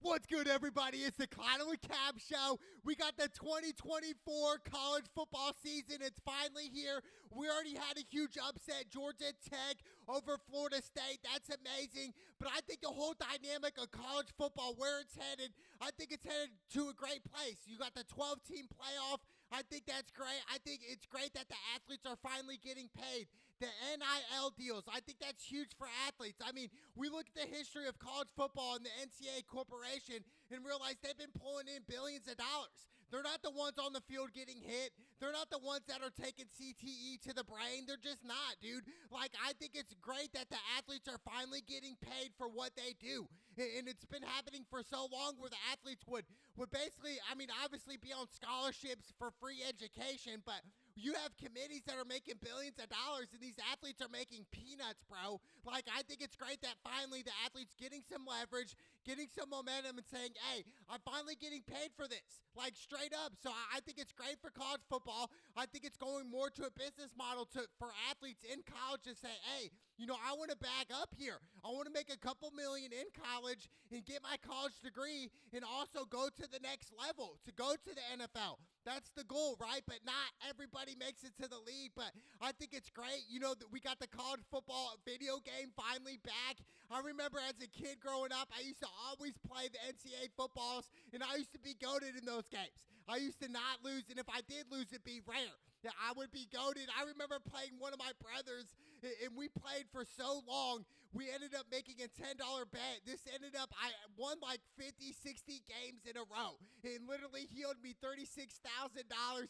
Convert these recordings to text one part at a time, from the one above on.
What's good, everybody? It's the Connolly Cab Show. We got the 2024 college football season. It's finally here. We already had a huge upset, Georgia Tech over Florida State. That's amazing. But I think the whole dynamic of college football, where it's headed, I think it's headed to a great place. You got the 12-team playoff. I think that's great. I think it's great that the athletes are finally getting paid. The NIL deals, I think that's huge for athletes. I mean, we look at the history of college football and the NCAA corporation and realize they've been pulling in billions of dollars. They're not the ones on the field getting hit. They're not the ones that are taking CTE to the brain. They're just not, dude. Like, I think it's great that the athletes are finally getting paid for what they do. And it's been happening for so long where the athletes would basically, I mean, obviously be on scholarships for free education, but you have committees that are making billions of dollars, and these athletes are making peanuts, bro. Like, I think it's great that finally the athletes getting some leverage, getting some momentum, and saying, hey, I'm finally getting paid for this. Like, straight up. So I think it's great for college football. I think it's going more to a business model for athletes in college to say, hey, you know, I want to bag up here. I want to make a couple million in college and get my college degree and also go to the next level, to go to the NFL. That's the goal, right? But not everybody makes it to the league. But I think it's great. You know, that we got the college football video game finally back. I remember as a kid growing up, I used to always play the NCAA footballs, and I used to be goated in those games. I used to not lose, and if I did lose, it'd be rare. Yeah, I would be goated. I remember playing one of my brothers, and we played for so long, we ended up making a $10 bet. This ended up, I won like 50, 60 games in a row. And literally, he owed me $36,000.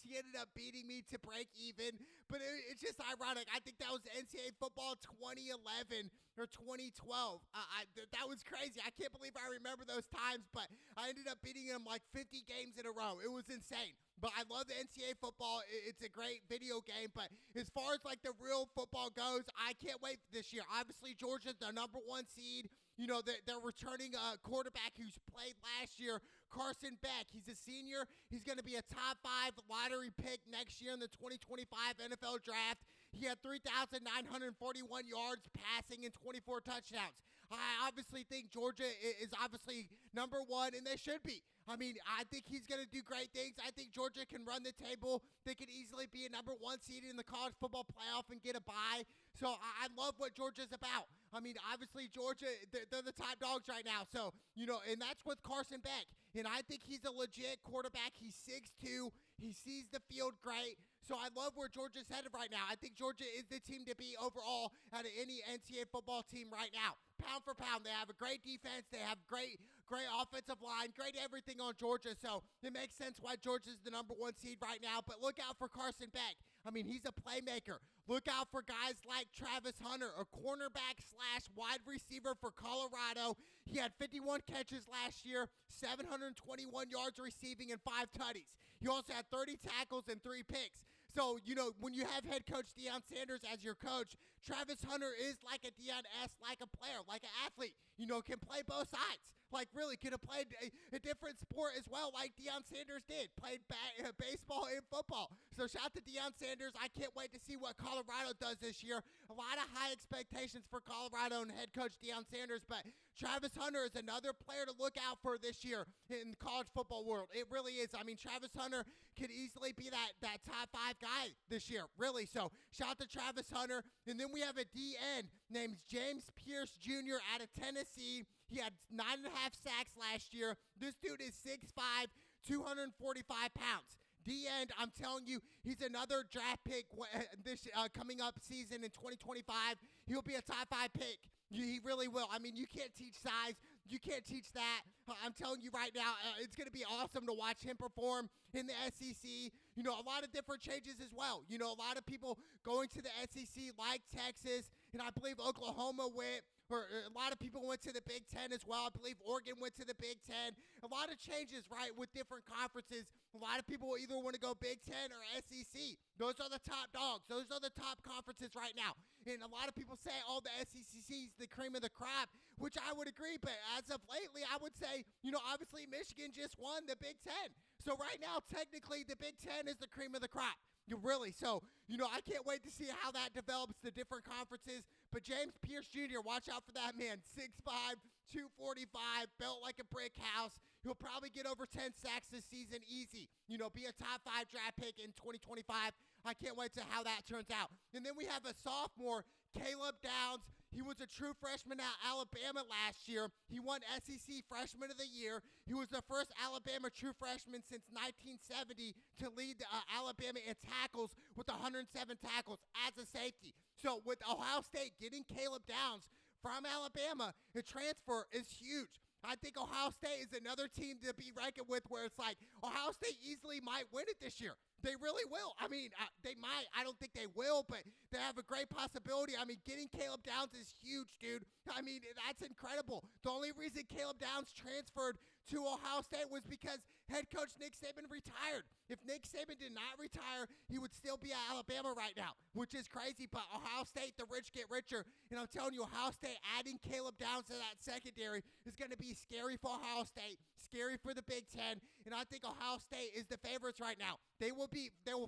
He ended up beating me to break even. But it's just ironic. I think that was NCAA football 2011 or 2012. That was crazy. I can't believe I remember those times, but I ended up beating him like 50 games in a row. It was insane. But I love the NCAA football. It's a great video game. But as far as like the real football goes, I can't wait this year. Obviously, Georgia's the number one seed. You know, they're returning a quarterback who's played last year, Carson Beck. He's a senior. He's going to be a top 5 lottery pick next year in the 2025 NFL draft. He had 3,941 yards passing and 24 touchdowns. I obviously think Georgia is obviously number one, and they should be. I mean, I think he's going to do great things. I think Georgia can run the table. They could easily be a number one seed in the college football playoff and get a bye. So I love what Georgia's about. I mean, obviously, Georgia, they're the top dogs right now. So, you know, and that's with Carson Beck. And I think he's a legit quarterback. He's 6'2". He sees the field great. So I love where Georgia's headed right now. I think Georgia is the team to be overall out of any NCAA football team right now. Pound for pound, they have a great defense. They have great offensive line, great everything on Georgia. So it makes sense why Georgia's the number one seed right now. But look out for Carson Beck. I mean, he's a playmaker. Look out for guys like Travis Hunter, a cornerback / wide receiver for Colorado. He had 51 catches last year, 721 yards receiving, and 5 tutties. He also had 30 tackles and 3 picks. So, you know, when you have head coach Deion Sanders as your coach, Travis Hunter is like a Deion S, like a player, like an athlete, you know, can play both sides. Like, really, could have played a different sport as well, like Deion Sanders did. Played baseball and football. So, shout out to Deion Sanders. I can't wait to see what Colorado does this year. A lot of high expectations for Colorado and head coach Deion Sanders, but Travis Hunter is another player to look out for this year in the college football world. It really is. I mean, Travis Hunter could easily be that top 5 guy this year, really. So, shout out to Travis Hunter. And then we have a D-end named James Pierce Jr. out of Tennessee. He had 9.5 sacks last year. This dude is 6'5", 245 pounds. D-end, I'm telling you, he's another draft pick this coming up season in 2025. He'll be a top 5 pick. He really will. I mean, you can't teach size. You can't teach that. I'm telling you right now, it's going to be awesome to watch him perform in the SEC. You know, a lot of different changes as well. You know, a lot of people going to the SEC like Texas, and I believe Oklahoma went. Or a lot of people went to the Big Ten as well. I believe Oregon went to the Big Ten. A lot of changes, right, with different conferences. A lot of people either want to go Big Ten or SEC. Those are the top dogs. Those are the top conferences right now. And a lot of people say, oh, the SEC is the cream of the crop, which I would agree. But as of lately, I would say, you know, obviously Michigan just won the Big Ten. So right now, technically, the Big Ten is the cream of the crop. Really. So, you know, I can't wait to see how that develops, the different conferences. But James Pierce Jr., watch out for that man. 6'5", 245, built like a brick house. He'll probably get over 10 sacks this season easy. You know, be a top 5 draft pick in 2025. I can't wait to how that turns out. And then we have a sophomore, Caleb Downs. He was a true freshman at Alabama last year. He won SEC Freshman of the Year. He was the first Alabama true freshman since 1970 to lead Alabama in tackles with 107 tackles as a safety. So with Ohio State getting Caleb Downs from Alabama, the transfer is huge. I think Ohio State is another team to be reckoned with where it's like Ohio State easily might win it this year. They really will. I mean, they might. I don't think they will, but they have a great possibility. I mean, getting Caleb Downs is huge, dude. I mean, that's incredible. The only reason Caleb Downs transferred to Ohio State was because head coach Nick Saban retired. If Nick Saban did not retire, he would still be at Alabama right now, which is crazy. But Ohio State, the rich get richer. And I'm telling you, Ohio State adding Caleb Downs to that secondary is going to be scary for Ohio State, scary for the Big Ten. And I think Ohio State is the favorites right now. They will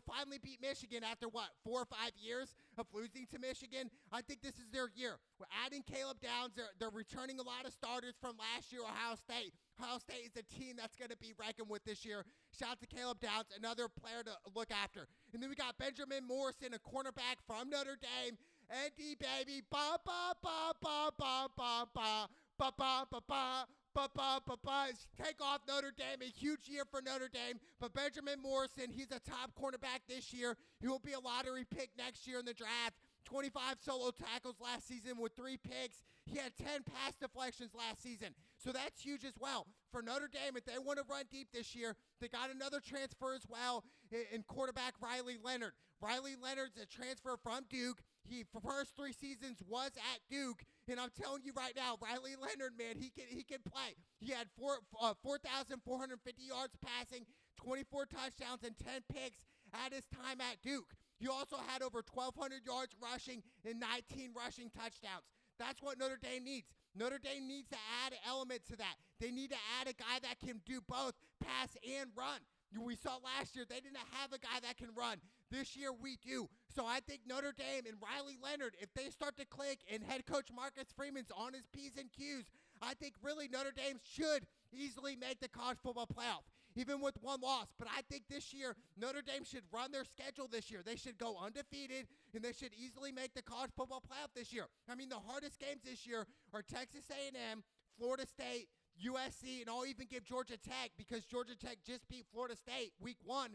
finally beat Michigan after, 4 or 5 years of losing to Michigan. I think this is their year. We're adding Caleb Downs. They're returning a lot of starters from last year, Ohio State. Ohio State is a team that's going to be reckoned with this year. Shout out to Caleb Downs, another player to look after. And then we got Benjamin Morrison, a cornerback from Notre Dame. ND, baby. Ba, ba, ba, ba, ba, ba, ba, ba, ba, ba, ba. Take off Notre Dame, a huge year for Notre Dame. But Benjamin Morrison, he's a top cornerback this year. He will be a lottery pick next year in the draft. 25 solo tackles last season with 3 picks. He had 10 pass deflections last season. So that's huge as well. For Notre Dame, if they want to run deep this year, they got another transfer as well in quarterback Riley Leonard. Riley Leonard's a transfer from Duke. He, for first 3 seasons, was at Duke. And I'm telling you right now, Riley Leonard, man, he can play. He had 4,450 yards passing, 24 touchdowns, and 10 picks at his time at Duke. He also had over 1,200 yards rushing and 19 rushing touchdowns. That's what Notre Dame needs. Notre Dame needs to add an element to that. They need to add a guy that can do both pass and run. We saw last year they didn't have a guy that can run. This year we do. So I think Notre Dame and Riley Leonard, if they start to click and head coach Marcus Freeman's on his P's and Q's, I think really Notre Dame should easily make the college football playoff, even with 1 loss. But I think this year Notre Dame should run their schedule this year. They should go undefeated, and they should easily make the college football playoff this year. I mean, the hardest games this year are Texas A&M, Florida State, USC, and I'll even give Georgia Tech because Georgia Tech just beat Florida State week 1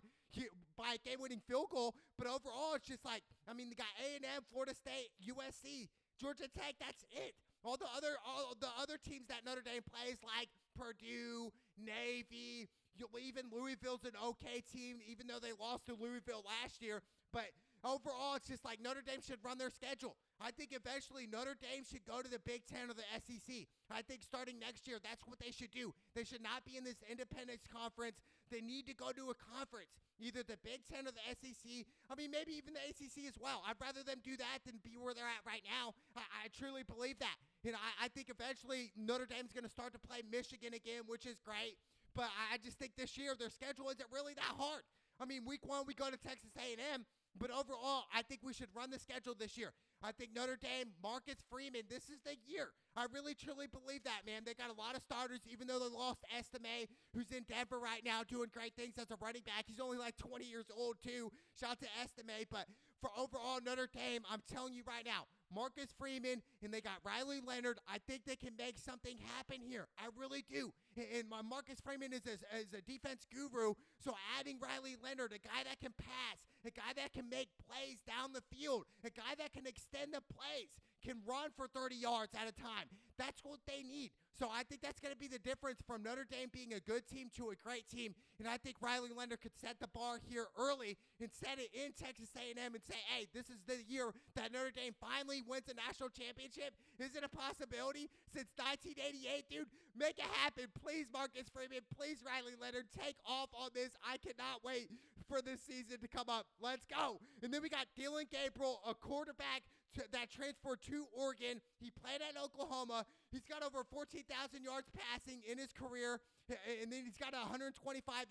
by a game-winning field goal. But overall, it's just like, I mean, they got A&M, Florida State, USC, Georgia Tech, that's it. All the other teams that Notre Dame plays, like Purdue, Navy, even Louisville's an okay team, even though they lost to Louisville last year. But overall, it's just like Notre Dame should run their schedule. I think eventually Notre Dame should go to the Big Ten or the SEC. I think starting next year, that's what they should do. They should not be in this independence conference. They need to go to a conference, either the Big Ten or the SEC. I mean, maybe even the ACC as well. I'd rather them do that than be where they're at right now. I truly believe that. You know, I think eventually Notre Dame's going to start to play Michigan again, which is great. But I just think this year their schedule isn't really that hard. I mean, week 1 we go to Texas A&M. But overall, I think we should run the schedule this year. I think Notre Dame, Marcus Freeman, this is the year. I really, truly believe that, man. They got a lot of starters, even though they lost Estime, who's in Denver right now doing great things as a running back. He's only like 20 years old, too. Shout out to Estime. But for overall Notre Dame, I'm telling you right now, Marcus Freeman, and they got Riley Leonard. I think they can make something happen here. I really do. And my Marcus Freeman is a defense guru, so adding Riley Leonard, a guy that can pass, a guy that can make plays down the field, a guy that can extend the plays, can run for 30 yards at a time. That's what they need. So I think that's going to be the difference from Notre Dame being a good team to a great team. And I think Riley Leonard could set the bar here early and set it in Texas A&M and say, hey, this is the year that Notre Dame finally wins a national championship. Is it a possibility? Since 1988, dude, make it happen. Please, Marcus Freeman. Please, Riley Leonard. Take off on this. I cannot wait for this season to come up. Let's go. And then we got Dylan Gabriel, a quarterback that transferred to Oregon. He played at Oklahoma. He's got over 14,000 yards passing in his career, and then he's got 125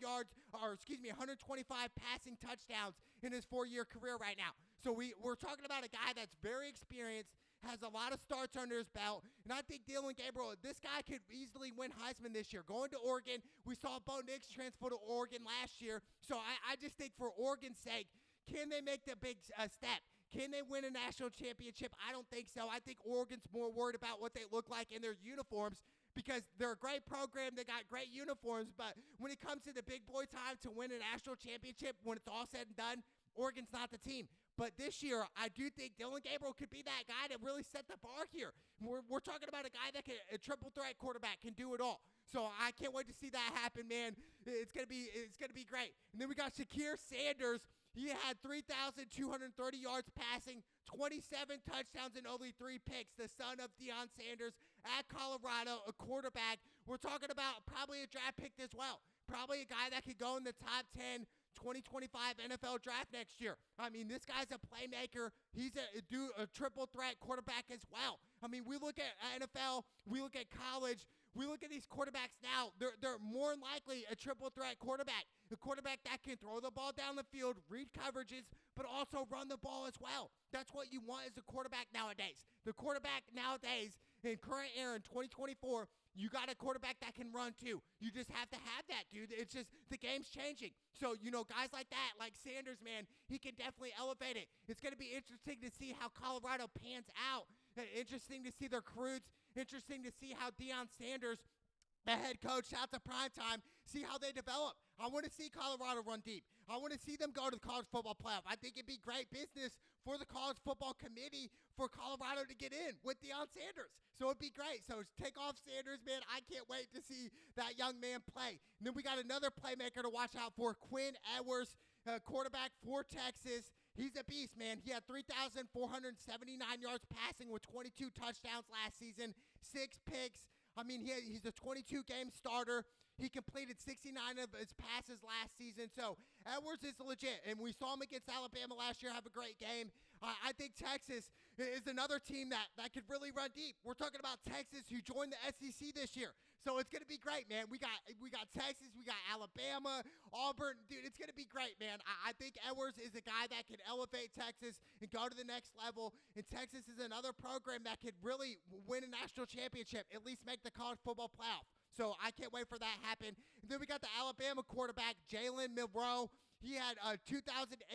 passing touchdowns in his 4-year career right now. So we're talking about a guy that's very experienced, has a lot of starts under his belt, and I think Dillon Gabriel, this guy could easily win Heisman this year. Going to Oregon, we saw Bo Nix transfer to Oregon last year, so I just think for Oregon's sake, can they make the big step? Can they win a national championship? I don't think so. I think Oregon's more worried about what they look like in their uniforms because they're a great program. They got great uniforms, but when it comes to the big boy time to win a national championship, when it's all said and done, Oregon's not the team. But this year, I do think Dillon Gabriel could be that guy to really set the bar here. We're talking about a guy that can, a triple threat quarterback, can do it all. So I can't wait to see that happen, man. It's gonna be great. And then we got Shakir Sanders. He had 3,230 yards passing, 27 touchdowns, and only 3 picks. The son of Deion Sanders at Colorado, a quarterback. We're talking about probably a draft pick as well. Probably a guy that could go in the top 10 2025 NFL draft next year. I mean, this guy's a playmaker. He's a triple threat quarterback as well. I mean, we look at NFL, we look at college, we look at these quarterbacks now. They're more than likely a triple threat quarterback. A quarterback that can throw the ball down the field, read coverages, but also run the ball as well. That's what you want as a quarterback nowadays. The quarterback nowadays in current era in 2024, you got a quarterback that can run too. You just have to have that, dude. It's just the game's changing. So, guys like that, like Sanders, man, he can definitely elevate it. It's going to be interesting to see how Colorado pans out. Interesting to see their recruits. Interesting to see how Deion Sanders, the head coach, out to primetime, see how they develop. I want to see Colorado run deep. I want to see them go to the college football playoff. I think it'd be great business for the college football committee for Colorado to get in with Deion Sanders. So it'd be great. So take off Sanders, man. I can't wait to see that young man play. And then we got another playmaker to watch out for, Quinn Ewers, quarterback for Texas. He's a beast, man. He had 3,479 yards passing with 22 touchdowns last season, 6 picks. I mean, he's a 22-game starter. He completed 69 of his passes last season. So Edwards is legit, and we saw him against Alabama last year have a great game. I think Texas is another team that could really run deep. We're talking about Texas, who joined the SEC this year. So it's going to be great, man. We got Texas, we got Alabama, Auburn. Dude, it's going to be great, man. I think Edwards is a guy that can elevate Texas and go to the next level. And Texas is another program that could really win a national championship, at least make the college football playoff. So I can't wait for that to happen. And then we got the Alabama quarterback, Jalen Milroe. He had 2,834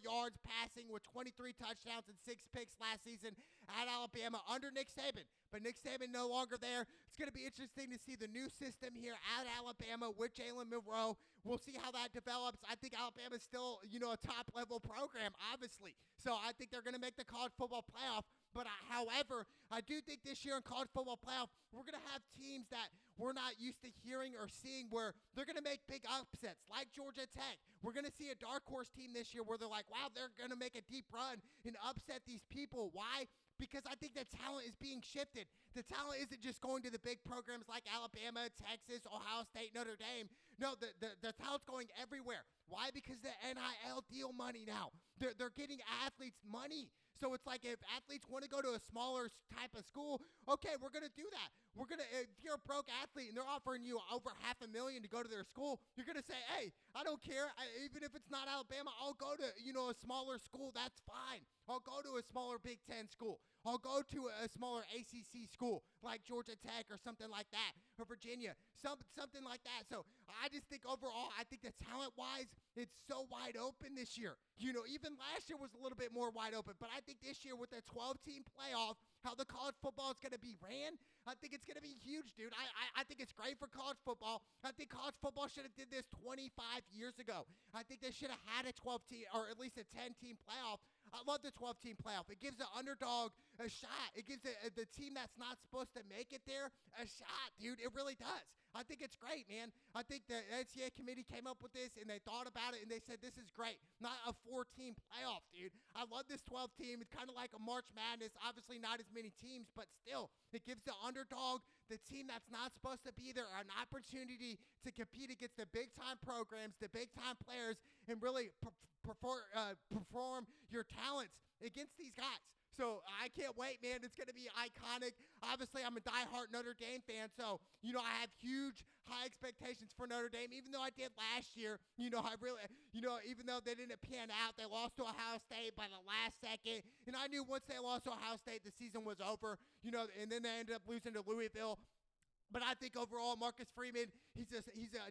yards passing with 23 touchdowns and 6 picks last season at Alabama under Nick Saban. But Nick Saban no longer there. It's going to be interesting to see the new system here at Alabama with Jalen Milroe. We'll see how that develops. I think Alabama's still, a top-level program, obviously. So I think they're going to make the college football playoff. But however, I do think this year in college football playoff, we're going to have teams that we're not used to hearing or seeing where they're going to make big upsets, like Georgia Tech. We're going to see a dark horse team this year where they're like, wow, they're going to make a deep run and upset these people. Why? Because I think the talent is being shifted. The talent isn't just going to the big programs like Alabama, Texas, Ohio State, Notre Dame. No, the talent's going everywhere. Why? Because the NIL deal money now. They're getting athletes money. So it's like if athletes want to go to a smaller type of school, okay, we're going to do that. If you're a broke athlete and they're offering you over $500,000 to go to their school, you're going to say, hey, I don't care. Even if it's not Alabama, I'll go to, a smaller school. That's fine. I'll go to a smaller Big Ten school. I'll go to a smaller ACC school like Georgia Tech or something like that, or Virginia, something like that. So I just think overall, I think that talent-wise, it's so wide open this year. Even last year was a little bit more wide open, but I think this year with the 12-team playoff, how the college football is going to be ran, I think it's going to be huge, dude. I think it's great for college football. I think college football should have did this 25 years ago. I think they should have had a 12-team or at least a 10-team playoff. I love the 12-team playoff. It gives the underdog a shot. It gives the team that's not supposed to make it there a shot, dude. It really does. I think it's great, man. I think the NCAA committee came up with this, and they thought about it, and they said, this is great. Not a 4-team playoff, dude. I love this 12-team. It's kind of like a March Madness. Obviously not as many teams, but still, it gives the underdog, the team that's not supposed to be there, an opportunity to compete against the big-time programs, the big-time players, and really perform your talents against these guys. So I can't wait, man. It's going to be iconic. Obviously, I'm a diehard Notre Dame fan, so, I have huge high expectations for Notre Dame, even though I did last year. I really, even though they didn't pan out, they lost to Ohio State by the last second. And I knew once they lost to Ohio State, the season was over, and then they ended up losing to Louisville. But I think overall, Marcus Freeman, he's a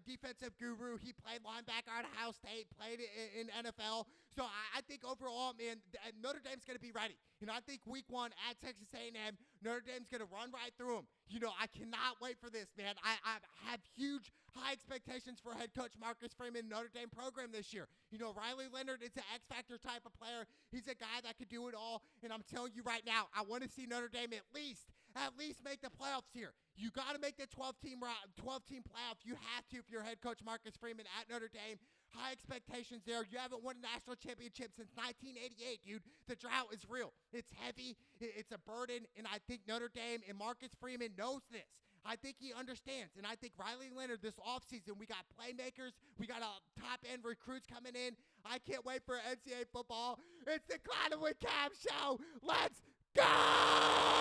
defensive guru. He played linebacker at Ohio State, played in NFL. So I think overall, man, Notre Dame's going to be ready. I think week 1 at Texas A&M, Notre Dame's going to run right through them. I cannot wait for this, man. I have huge, high expectations for head coach Marcus Freeman, Notre Dame program this year. Riley Leonard is an X-Factor type of player. He's a guy that could do it all. And I'm telling you right now, I want to see Notre Dame at least make the playoffs here. You got to make the 12-team playoff. You have to if you're head coach Marcus Freeman at Notre Dame. High expectations there. You haven't won a national championship since 1988, dude. The drought is real. It's heavy. It's a burden, and I think Notre Dame and Marcus Freeman knows this. I think he understands, and I think Riley Leonard this offseason, we got playmakers. We got top-end recruits coming in. I can't wait for NCAA football. It's the Clouded with Cam show. Let's go!